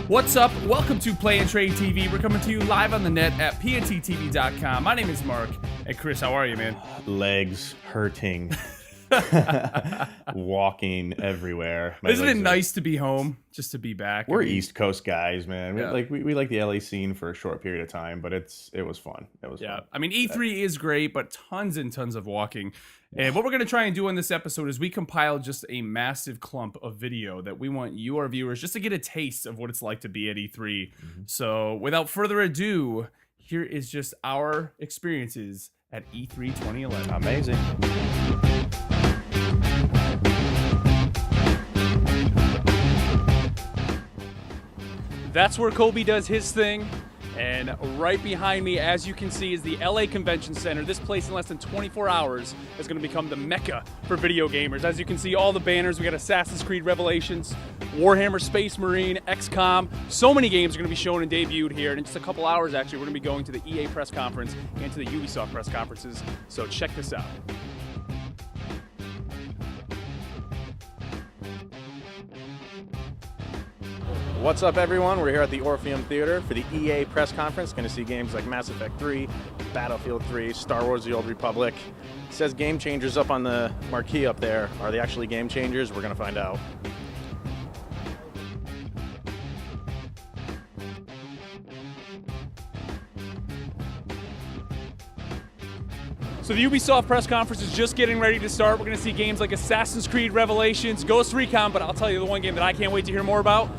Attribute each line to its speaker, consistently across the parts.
Speaker 1: What's up? Welcome to Play and Trade TV. We're coming to you live on the net at pnttv.com. My name is Mark. Hey, Chris, how are you, man?
Speaker 2: Legs hurting. Walking everywhere.
Speaker 1: Isn't it nice to be home, just to be back?
Speaker 2: We're East Coast guys, man.
Speaker 1: Yeah.
Speaker 2: We like the LA scene for a short period of time, but it was fun. It was fun.
Speaker 1: I mean, E3 is great, but tons and tons of walking. And what we're going to try and do in this episode is we compiled just a massive clump of video that we want you, our viewers, just to get a taste of what it's like to be at E3. So without further ado, here is just our experiences at E3 2011.
Speaker 2: Amazing.
Speaker 3: That's where Kobe does his thing. And right behind me, as you can see, is the LA Convention Center. This place in less than 24 hours is going to become the mecca for video gamers. As you can see, all the banners. We got Assassin's Creed Revelations, Warhammer Space Marine, XCOM. So many games are going to be shown and debuted here. And in just a couple hours, actually, we're going to be going to the EA press conference and to the Ubisoft press conferences. So check this out.
Speaker 4: What's up, everyone? We're here at the Orpheum Theater for the EA press conference. Going to see games like Mass Effect 3, Battlefield 3, Star Wars The Old Republic. It says Game Changers up on the marquee up there. Are they actually game changers? We're going to find out.
Speaker 3: So the Ubisoft press conference is just getting ready to start. We're going to see games like Assassin's Creed Revelations, Ghost Recon, but I'll tell you the one game that I can't wait to hear more about,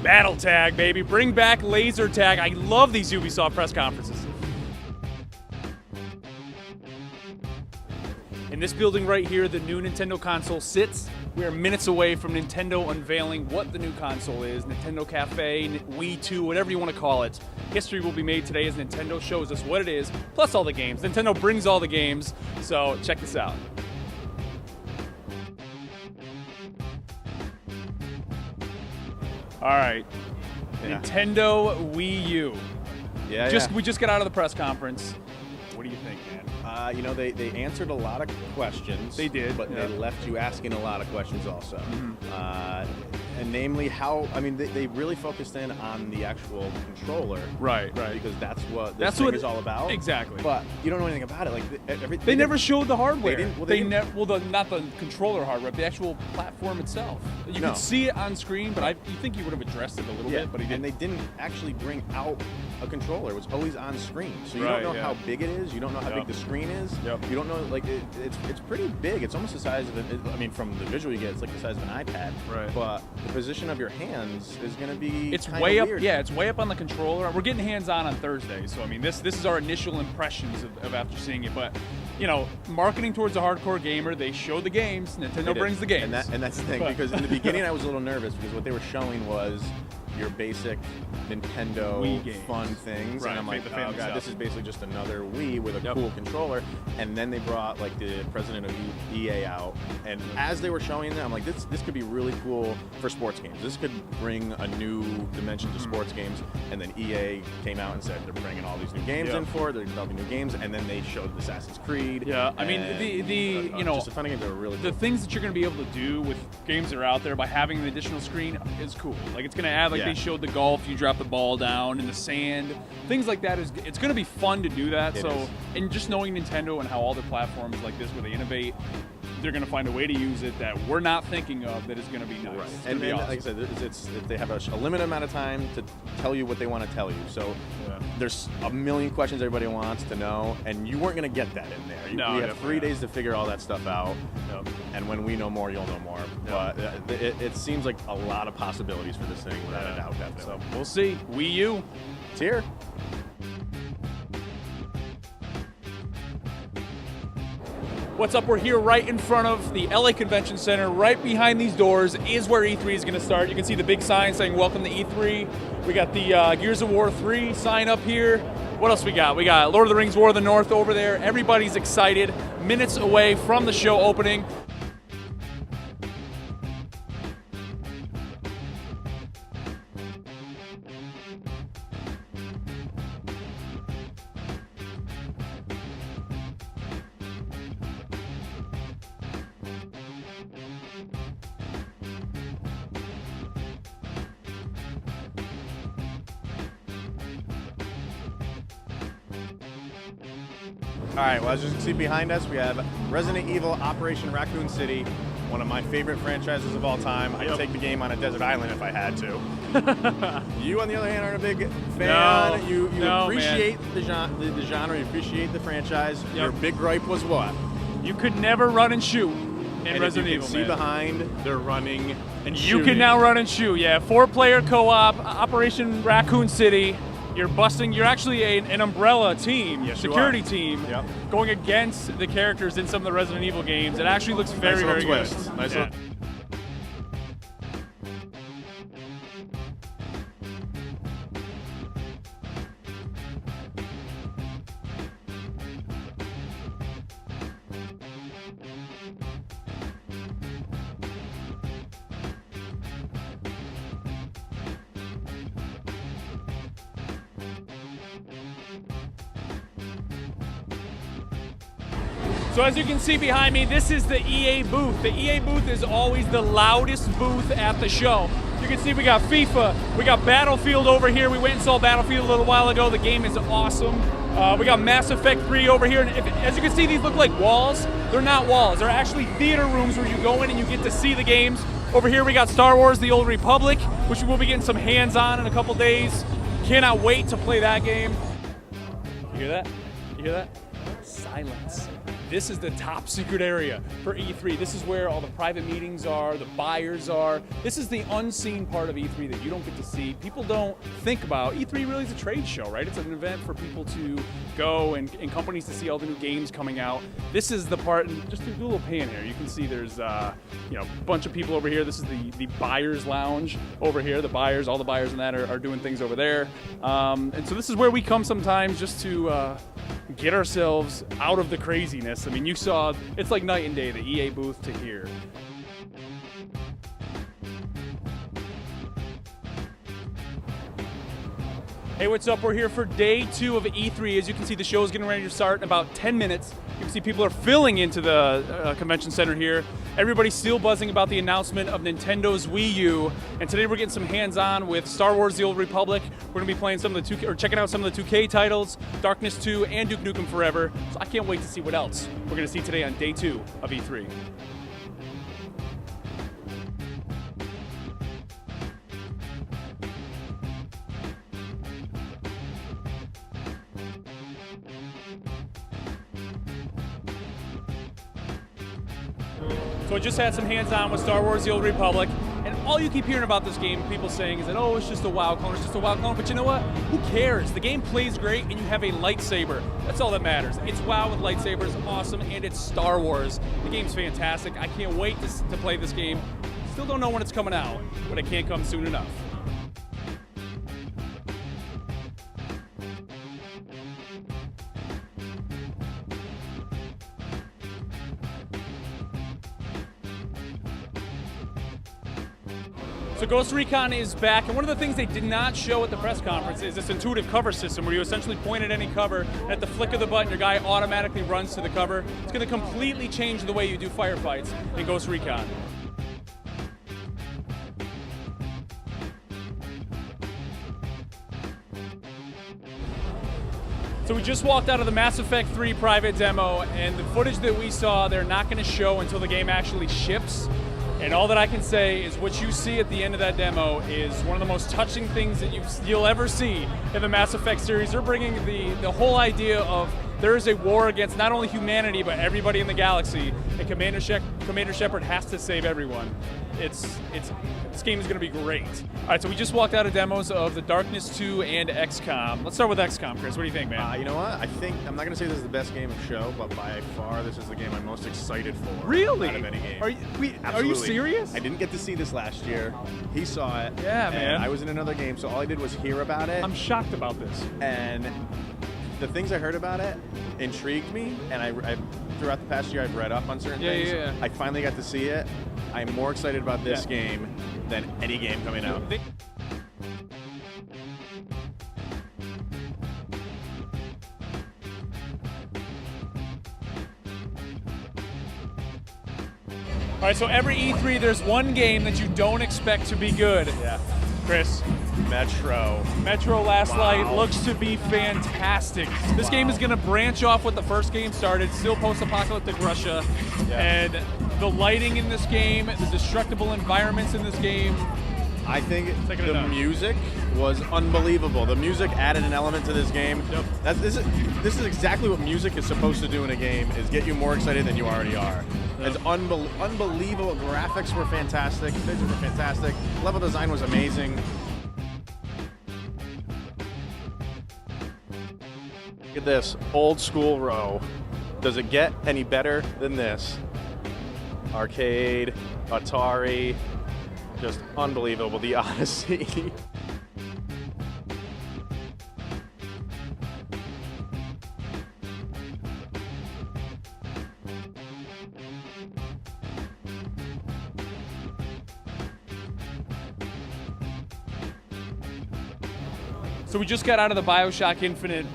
Speaker 3: Battle Tag, baby. Bring back laser tag. I love these Ubisoft press conferences. In this building right here, the new Nintendo console sits. We are minutes away from Nintendo unveiling what the new console is. Nintendo Cafe, Wii 2, whatever you want to call it. History will be made today as Nintendo shows us what it is, plus all the games. Nintendo brings all the games, so check this out. All right,
Speaker 4: Yeah.
Speaker 3: Nintendo Wii U.
Speaker 4: Yeah.
Speaker 3: We just got out of the press conference. What do you think, man?
Speaker 4: They answered a lot of questions.
Speaker 3: They did,
Speaker 4: But
Speaker 3: yeah.
Speaker 4: they left you asking a lot of questions also. And namely they really focused in on the actual controller.
Speaker 3: Right.
Speaker 4: Because that's what
Speaker 3: That's
Speaker 4: this
Speaker 3: what
Speaker 4: thing is all about.
Speaker 3: Exactly.
Speaker 4: But you don't know anything about it. Like
Speaker 3: They never showed the hardware.
Speaker 4: They didn't-
Speaker 3: Not the controller hardware, the actual platform itself. You
Speaker 4: No.
Speaker 3: could see it on screen, but you think he would have addressed it a little bit, but he
Speaker 4: and
Speaker 3: didn't.
Speaker 4: they didn't actually bring out a controller. It was always on screen, so you
Speaker 3: Right,
Speaker 4: don't know
Speaker 3: yeah.
Speaker 4: how big it is. You don't know how
Speaker 3: Yep.
Speaker 4: big the screen is.
Speaker 3: Yep.
Speaker 4: You don't know, like it's pretty big. It's almost the size of from the visual you get, it's like the size of an iPad.
Speaker 3: Right.
Speaker 4: But the position of your hands is going to be
Speaker 3: It's
Speaker 4: kinda
Speaker 3: way up.
Speaker 4: weird.
Speaker 3: Yeah, it's way up on the controller. We're getting hands-on Thursday, so I mean, this is our initial impressions of after seeing it. But marketing towards a hardcore gamer, they show the games. Nintendo
Speaker 4: It is.
Speaker 3: brings the games.
Speaker 4: And that's the thing,
Speaker 3: But-
Speaker 4: because in the beginning I was a little nervous because what they were showing was your basic Nintendo
Speaker 3: Wii games.
Speaker 4: fun things,
Speaker 3: Right,
Speaker 4: and I'm like,
Speaker 3: the
Speaker 4: oh
Speaker 3: family
Speaker 4: god,
Speaker 3: stuff.
Speaker 4: this is basically just another Wii with a
Speaker 3: Yep.
Speaker 4: cool controller. And then they brought like the president of EA out, and as they were showing them, I'm like, this could be really cool for sports games. This could bring a new dimension to sports games. And then EA came out and said they're bringing all these new games
Speaker 3: Yep.
Speaker 4: in for it. They're developing new games, and then they showed Assassin's Creed.
Speaker 3: Yeah, I mean,
Speaker 4: and, just a ton of games that were really
Speaker 3: the
Speaker 4: cool.
Speaker 3: things that you're going to be able to do with games that are out there by having an additional screen is cool. Like, it's going to add, like
Speaker 4: Yeah.
Speaker 3: they showed the golf, you drop the ball down in the sand, things like that. It's going to be fun to do that.
Speaker 4: It
Speaker 3: So,
Speaker 4: is.
Speaker 3: and just knowing Nintendo and how all their platforms like this, where they innovate, they're going to find a way to use it that we're not thinking of that is going to be nice.
Speaker 4: Right.
Speaker 3: It's
Speaker 4: And,
Speaker 3: gonna be
Speaker 4: and
Speaker 3: awesome.
Speaker 4: like I said, it's they have a limited amount of time to tell you what they want to tell you. So
Speaker 3: Yeah.
Speaker 4: there's a million questions everybody wants to know, and you weren't going to get that in there.
Speaker 3: No,
Speaker 4: we have
Speaker 3: definitely
Speaker 4: 3
Speaker 3: not.
Speaker 4: days to figure all that stuff out,
Speaker 3: Yep.
Speaker 4: and when we know more, you'll know more. But it seems like a lot of possibilities for this thing, without a doubt. Definitely.
Speaker 3: So we'll see. Wii U.
Speaker 4: It's here.
Speaker 3: What's up? We're here right in front of the LA Convention Center. Right behind these doors is where E3 is going to start. You can see the big sign saying "Welcome to E3." We got the Gears of War 3 sign up here. What else we got? We got Lord of the Rings: War of the North over there. Everybody's excited. Minutes away from the show opening.
Speaker 4: All right, well, as you can see behind us, we have Resident Evil Operation Raccoon City, one of my favorite franchises of all time. I'd take the game on a desert island if I had to. You, on the other hand, aren't a big fan.
Speaker 3: No,
Speaker 4: you
Speaker 3: no,
Speaker 4: appreciate the genre, you appreciate the franchise. Your big gripe was what?
Speaker 3: You could never run and shoot in
Speaker 4: And
Speaker 3: Resident
Speaker 4: if you
Speaker 3: Evil,
Speaker 4: can see
Speaker 3: man.
Speaker 4: behind, they're running and
Speaker 3: You
Speaker 4: shooting.
Speaker 3: can now run and shoot, yeah. 4-player co-op, Operation Raccoon City. You're actually an umbrella team,
Speaker 4: Yes, you
Speaker 3: security
Speaker 4: are.
Speaker 3: team,
Speaker 4: Yep.
Speaker 3: going against the characters in some of the Resident Evil games. It actually looks very,
Speaker 4: Nice
Speaker 3: very
Speaker 4: little
Speaker 3: good.
Speaker 4: twist. Nice
Speaker 3: Yeah.
Speaker 4: little-
Speaker 3: So as you can see behind me, this is the EA booth. The EA booth is always the loudest booth at the show. You can see we got FIFA, we got Battlefield over here. We went and saw Battlefield a little while ago. The game is awesome. We got Mass Effect 3 over here. And as you can see, these look like walls. They're not walls. They're actually theater rooms where you go in and you get to see the games. Over here we got Star Wars: The Old Republic, which we will be getting some hands-on in a couple days. Cannot wait to play that game. You hear that? You hear that? Silence. This is the top secret area for E3. This is where all the private meetings are, the buyers are. This is the unseen part of E3 that you don't get to see. People don't think about. E3 really is a trade show, right? It's an event for people to go and companies to see all the new games coming out. This is the part, and just do a little pan here. You can see there's a bunch of people over here. This is the buyers lounge over here. The buyers, all the buyers in that are doing things over there. And so this is where we come sometimes just to get ourselves out of the craziness. I mean, you saw, it's like night and day, the EA booth to here. Hey, what's up? We're here for day 2 of E3. As you can see, the show is getting ready to start in about 10 minutes. You can see people are filling into the convention center here. Everybody's still buzzing about the announcement of Nintendo's Wii U. And today we're getting some hands-on with Star Wars: The Old Republic. We're gonna be playing some of the 2K, or checking out some of the 2K titles, Darkness 2 and Duke Nukem Forever. So I can't wait to see what else we're gonna see today on day 2 of E3. So I just had some hands-on with Star Wars: The Old Republic, and all you keep hearing about this game, people saying, is that, oh, it's just a WoW clone, it's just a WoW clone, but you know what? Who cares? The game plays great, and you have a lightsaber. That's all that matters. It's WoW with lightsabers, awesome, and it's Star Wars. The game's fantastic. I can't wait to play this game. Still don't know when it's coming out, but it can't come soon enough. So Ghost Recon is back, and one of the things they did not show at the press conference is this intuitive cover system where you essentially point at any cover, and at the flick of the button, your guy automatically runs to the cover. It's going to completely change the way you do firefights in Ghost Recon. So we just walked out of the Mass Effect 3 private demo, and the footage that we saw, they're not going to show until the game actually ships. And all that I can say is what you see at the end of that demo is one of the most touching things that you'll ever see in the Mass Effect series. They're bringing the whole idea of there is a war against not only humanity, but everybody in the galaxy, and Commander Shepard has to save everyone. This game is going to be great. All right, so we just walked out of demos of the Darkness 2 and XCOM. Let's start with XCOM, Chris. What do you think, man?
Speaker 4: You know what? I think, I'm not going to say this is the best game of the show, but by far this is the game I'm most excited for.
Speaker 3: Really?
Speaker 4: Out of any game.
Speaker 3: Are you
Speaker 4: Absolutely.
Speaker 3: serious?
Speaker 4: I didn't get to see this last year. He saw it.
Speaker 3: Yeah,
Speaker 4: and
Speaker 3: man.
Speaker 4: I was in another game, so all I did was hear about it.
Speaker 3: I'm shocked about this.
Speaker 4: And the things I heard about it intrigued me, and I throughout the past year I've read up on certain things.
Speaker 3: Yeah.
Speaker 4: I finally got to see it. I'm more excited about this
Speaker 3: Yeah.
Speaker 4: game than any game coming out.
Speaker 3: All right, so every E3, there's one game that you don't expect to be good.
Speaker 4: Yeah.
Speaker 3: Chris, Metro Last Light looks to be fantastic. This game is going to branch off what the first game started, still post-apocalyptic Russia, and the lighting in this game, the destructible environments in this game.
Speaker 4: I think
Speaker 3: Second
Speaker 4: the
Speaker 3: enough.
Speaker 4: music was unbelievable. The music added an element to this game.
Speaker 3: Yep.
Speaker 4: This is exactly what music is supposed to do in a game, is get you more excited than you already are. It's unbelievable. Graphics were fantastic. Physics were fantastic. Level design was amazing. Look at this old school row. Does it get any better than this? Arcade, Atari, just unbelievable. The Odyssey.
Speaker 3: So we just got out of the BioShock Infinite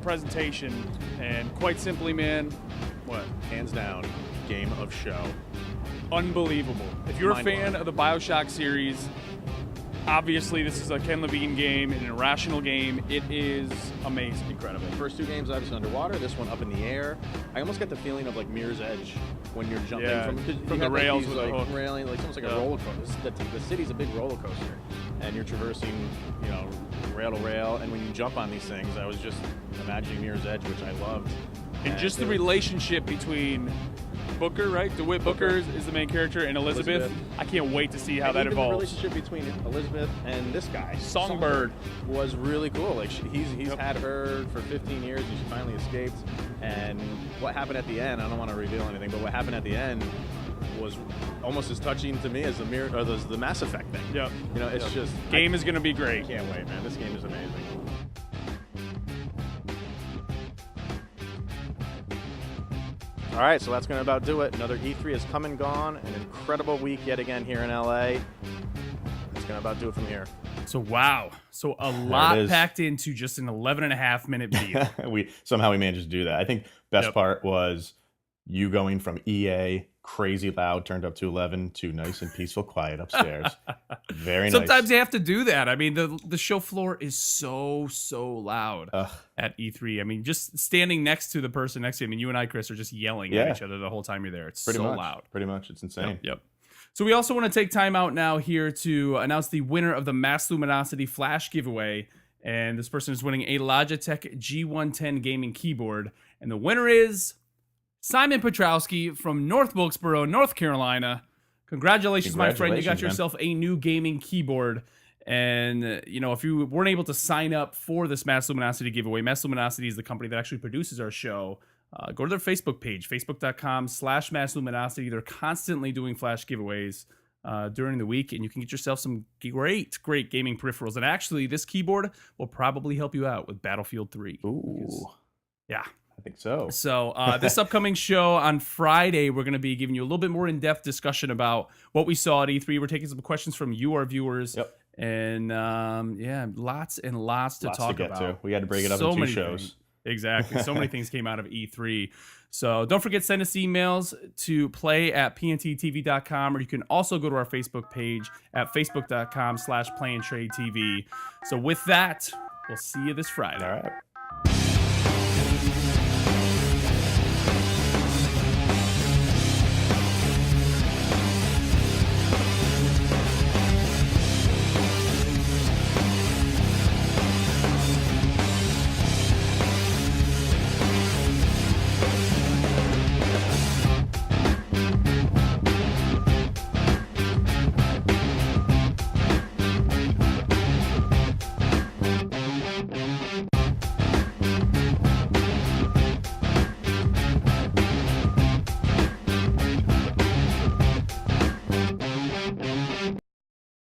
Speaker 3: presentation, and quite simply, man, what?
Speaker 4: Hands down, game of show.
Speaker 3: Unbelievable. If you're a
Speaker 4: Mind-blowing.
Speaker 3: fan of the BioShock series, obviously this is a Ken Levine game, an irrational game. It is amazing.
Speaker 4: Incredible. First two games obviously underwater, this one up in the air. I almost get the feeling of like Mirror's Edge when you're jumping
Speaker 3: Yeah,
Speaker 4: from
Speaker 3: from the rails with the
Speaker 4: like
Speaker 3: hook.
Speaker 4: railing, like almost like a roller coaster. The city's a big roller coaster, and you're traversing, you know, rail to rail. And when you jump on these things, I was just imagining Mirror's Edge, which I loved.
Speaker 3: And just the
Speaker 4: it was-
Speaker 3: relationship between Booker, right? DeWitt Booker is the main character, and Elizabeth. I can't wait to see how
Speaker 4: and
Speaker 3: that
Speaker 4: even
Speaker 3: evolves.
Speaker 4: The relationship between Elizabeth and this guy,
Speaker 3: Songbird.
Speaker 4: was really cool. Like he's had her for 15 years, and she finally escaped. And what happened at the end? I don't want to reveal anything, but what happened at the end was almost as touching to me as the Mass Effect thing.
Speaker 3: Yep.
Speaker 4: You know, it's just
Speaker 3: Game is going to be
Speaker 4: I
Speaker 3: great.
Speaker 4: can't wait, man. This game is amazing. All right, so that's going to about do it. Another E3 has come and gone. An incredible week yet again here in LA. That's going to about do it from here.
Speaker 1: So wow. So a lot
Speaker 2: is.
Speaker 1: packed into just an 11.5-minute video.
Speaker 2: we managed to do that. I think best
Speaker 1: Yep.
Speaker 2: part was you going from EA crazy loud turned up to 11 to nice and peaceful quiet upstairs. Very
Speaker 1: Sometimes
Speaker 2: nice.
Speaker 1: you have to do that. I mean, the show floor is so loud
Speaker 2: Ugh.
Speaker 1: at E3. I mean, just standing next to the person next to you. I mean, you and I, Chris, are just yelling at
Speaker 2: Yeah.
Speaker 1: each other the whole time you're there. It's
Speaker 2: Pretty
Speaker 1: so
Speaker 2: much.
Speaker 1: loud.
Speaker 2: Pretty much. It's insane.
Speaker 1: Yep. So we also want to take time out now here to announce the winner of the Mass Luminosity Flash giveaway. And this person is winning a Logitech G110 gaming keyboard. And the winner is Simon Petrowski from North Wilkesboro, North Carolina. Congratulations, my friend. You got
Speaker 2: Congratulations, man.
Speaker 1: yourself a new gaming keyboard. And, if you weren't able to sign up for this Mass Luminosity giveaway, Mass Luminosity is the company that actually produces our show. Go to their Facebook page, facebook.com/Mass Luminosity. They're constantly doing flash giveaways during the week, and you can get yourself some great gaming peripherals. And actually, this keyboard will probably help you out with Battlefield 3.
Speaker 2: Ooh.
Speaker 1: Yeah.
Speaker 2: I think so.
Speaker 1: So this upcoming show on Friday, we're going to be giving you a little bit more in-depth discussion about what we saw at E3. We're taking some questions from you, our viewers.
Speaker 2: Yep.
Speaker 1: And lots and lots to
Speaker 2: Lots
Speaker 1: talk
Speaker 2: to get
Speaker 1: about.
Speaker 2: to. We had to break it up
Speaker 1: So
Speaker 2: in two
Speaker 1: many
Speaker 2: shows.
Speaker 1: things. Exactly. So many things came out of E3. So don't forget, send us emails to play@pnttv.com, or you can also go to our Facebook page at facebook.com/playandtradetv. So with that, we'll see you this Friday.
Speaker 2: All right.